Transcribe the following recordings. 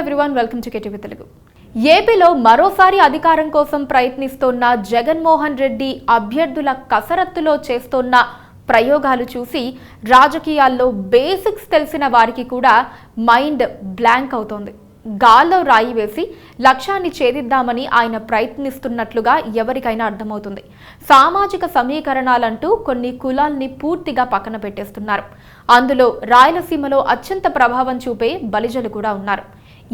Everyone, welcome to KTV Telugu. ఏపీలో మరోసారి అధికారం కోసం ప్రయత్నిస్తోన్న జగన్మోహన్ రెడ్డి అభ్యర్థుల కసరత్తులో చేస్తోన్న ప్రయోగాలు చూసి రాజకీయాల్లో బేసిక్స్ తెలిసిన వారికి కూడా మైండ్ బ్లాంక్ అవుతోంది. గాల్లో రాయి వేసి లక్ష్యాన్ని ఛేదిద్దామని ఆయన ప్రయత్నిస్తున్నట్లుగా ఎవరికైనా అర్థమవుతుంది. సామాజిక సమీకరణాలంటూ కొన్ని కులాల్ని పూర్తిగా పక్కన పెట్టేస్తున్నారు. అందులో రాయలసీమలో అత్యంత ప్రభావం చూపే బలిజలు కూడా ఉన్నారు.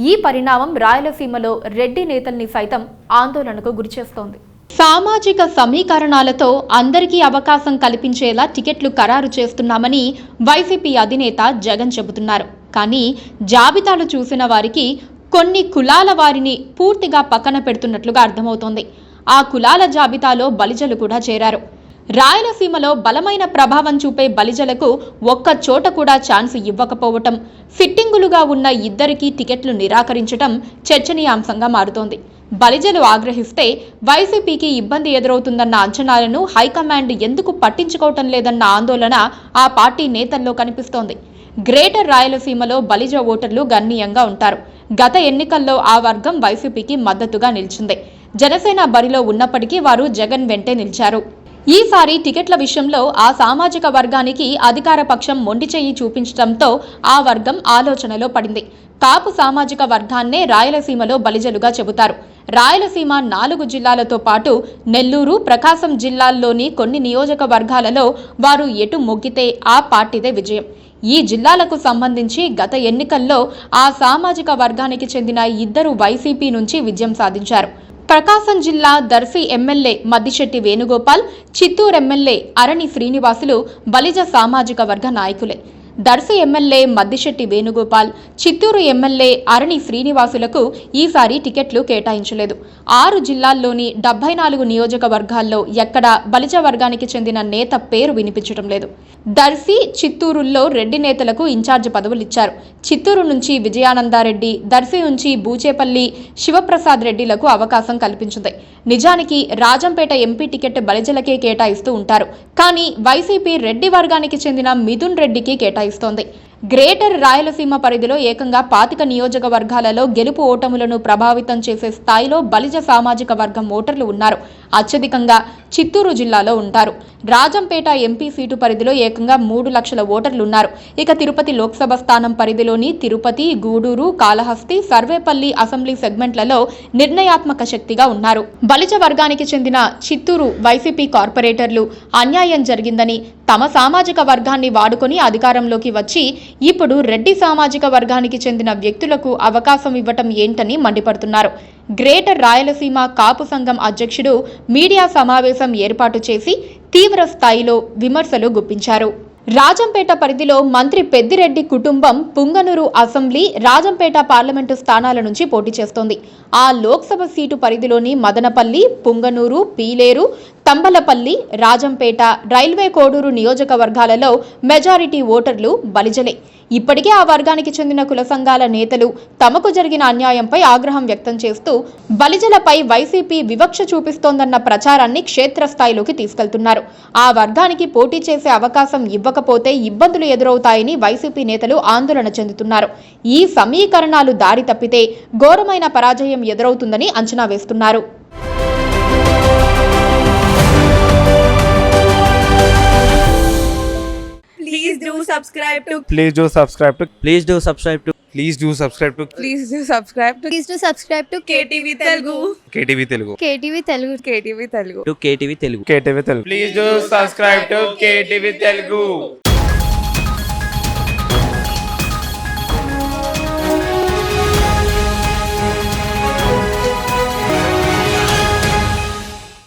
ఈ పరిణామం రాయలసీమలో రెడ్డి నేతల్ని సైతం ఆందోళనకు గురిచేస్తోంది. సామాజిక సమీకరణాలతో అందరికీ అవకాశం కల్పించేలా టికెట్లు ఖరారు చేస్తున్నామని వైసీపీ అధినేత జగన్ చెబుతున్నారు. కానీ జాబితాలు చూసిన వారికి కొన్ని కులాల వారిని పూర్తిగా పక్కన పెడుతున్నట్లుగా అర్థమవుతోంది. ఆ కులాల జాబితాలో బలిజలు కూడా చేరారు. రాయలసీమలో బలమైన ప్రభావం చూపే బలిజలకు ఒక్క చోట కూడా ఛాన్స్ ఇవ్వకపోవటం, ఫిట్టింగులుగా ఉన్న ఇద్దరికీ టికెట్లు నిరాకరించటం చర్చనీయాంశంగా మారుతోంది. బలిజలు ఆగ్రహిస్తే వైసీపీకి ఇబ్బంది ఎదురవుతుందన్న అంచనాలను హైకమాండ్ ఎందుకు పట్టించుకోవటం లేదన్న ఆందోళన ఆ పార్టీ నేతల్లో కనిపిస్తోంది. గ్రేటర్ రాయలసీమలో బలిజ ఓటర్లు గణనీయంగా ఉంటారు. గత ఎన్నికల్లో ఆ వర్గం వైసీపీకి మద్దతుగా నిలిచింది. జనసేన బరిలో ఉన్నప్పటికీ వారు జగన్ వెంటే నిలిచారు. ఈసారి టికెట్ల విషయంలో ఆ సామాజిక వర్గానికి అధికార పక్షం మొండి చెయ్యి చూపించడంతో ఆ వర్గం ఆలోచనలో పడింది. కాపు సామాజిక వర్గాన్నే రాయలసీమలో బలిజలుగా చెబుతారు. రాయలసీమ 4 జిల్లాలతో పాటు నెల్లూరు, ప్రకాశం జిల్లాల్లోని కొన్ని నియోజకవర్గాలలో వారు ఎటు మొగ్గితే ఆ పార్టీదే విజయం. ఈ జిల్లాలకు సంబంధించి గత ఎన్నికల్లో ఆ సామాజిక వర్గానికి చెందిన ఇద్దరు వైసీపీ నుంచి విజయం సాధించారు. ప్రకాశం జిల్లా దర్శి ఎమ్మెల్యే మద్దిశెట్టి వేణుగోపాల్, చిత్తూరు ఎమ్మెల్యే అరణి శ్రీనివాసులు బలిజ సామాజిక వర్గ నాయకులే. దర్శి ఎమ్మెల్యే మద్దిశెట్టి వేణుగోపాల్, చిత్తూరు ఎమ్మెల్యే అరణి శ్రీనివాసులకు ఈసారి టికెట్లు కేటాయించలేదు. 6 జిల్లాల్లోని 74 నియోజకవర్గాల్లో ఎక్కడా బలిజ వర్గానికి చెందిన నేత పేరు వినిపించడం లేదు. దర్శి, చిత్తూరుల్లో రెడ్డి నేతలకు ఇన్ఛార్జ్ పదవులిచ్చారు. చిత్తూరు నుంచి విజయానందారెడ్డి, దర్శి నుంచి బూచేపల్లి శివప్రసాద్ రెడ్డిలకు అవకాశం కల్పించింది. నిజానికి రాజంపేట ఎంపీ టికెట్ బలిజలకే కేటాయిస్తూ ఉంటారు. కానీ వైసీపీ రెడ్డి వర్గానికి చెందిన మిథున్ రెడ్డికి కేటాయిస్తోంది. గ్రేటర్ రాయలసీమ పరిధిలో ఏకంగా 25 నియోజకవర్గాలలో గెలుపు ఓటములను ప్రభావితం చేసే స్థాయిలో బలిజ సామాజిక వర్గం ఓటర్లు ఉన్నారు. అత్యధికంగా చిత్తూరు జిల్లాలో ఉంటారు. రాజంపేట ఎంపీ సీటు పరిధిలో ఏకంగా 3 లక్షల ఓటర్లున్నారు. ఇక తిరుపతి లోక్సభ స్థానం పరిధిలోని తిరుపతి, గూడూరు, కాళహస్తి, సర్వేపల్లి అసెంబ్లీ సెగ్మెంట్లలో నిర్ణయాత్మక శక్తిగా ఉన్నారు. బలిజ వర్గానికి చెందిన చిత్తూరు వైసీపీ కార్పొరేటర్లు అన్యాయం జరిగిందని, తమ సామాజిక వర్గాన్ని వాడుకొని అధికారంలోకి వచ్చి ఇప్పుడు రెడ్డి సామాజిక వర్గానికి చెందిన వ్యక్తులకు అవకాశం ఇవ్వటం ఏంటని మండిపడుతున్నారు. గ్రేటర్ రాయలసీమ కాపు సంఘం అధ్యక్షుడు మీడియా సమావేశం ఏర్పాటు చేసి తీవ్ర స్థాయిలో విమర్శలు గుప్పించారు. రాజంపేట పరిధిలో మంత్రి పెద్దిరెడ్డి కుటుంబం పుంగనూరు అసెంబ్లీ, రాజంపేట పార్లమెంటు స్థానాల నుంచి పోటీ చేస్తోంది. ఆ లోక్సభ సీటు పరిధిలోని మదనపల్లి, పుంగనూరు, పీలేరు, తంబలపల్లి, రాజంపేట, రైల్వే కోడూరు నియోజకవర్గాలలో మెజారిటీ ఓటర్లు బలిజలే. ఇప్పటికే ఆ వర్గానికి చెందిన కుల సంఘాల నేతలు తమకు జరిగిన అన్యాయంపై ఆగ్రహం వ్యక్తం చేస్తూ బలిజలపై వైసీపీ వివక్ష చూపిస్తోందన్న ప్రచారాన్ని క్షేత్రస్థాయిలోకి తీసుకెళ్తున్నారు. ఆ వర్గానికి పోటీ చేసే అవకాశం ఇవ్వకపోతే ఇబ్బందులు ఎదురవుతాయని వైసీపీ నేతలు ఆందోళన చెందుతున్నారు. ఈ సమీకరణాలు దారి తప్పితే ఘోరమైన పరాజయం ఎదురవుతుందని అంచనా వేస్తున్నారు. Please do subscribe to Please do subscribe to Please do subscribe to Please do subscribe to Please do subscribe to Please do subscribe to KTV Telugu KTV Telugu. KTV Telugu. KTV Telugu KTV Telugu. Please do subscribe to KTV Telugu.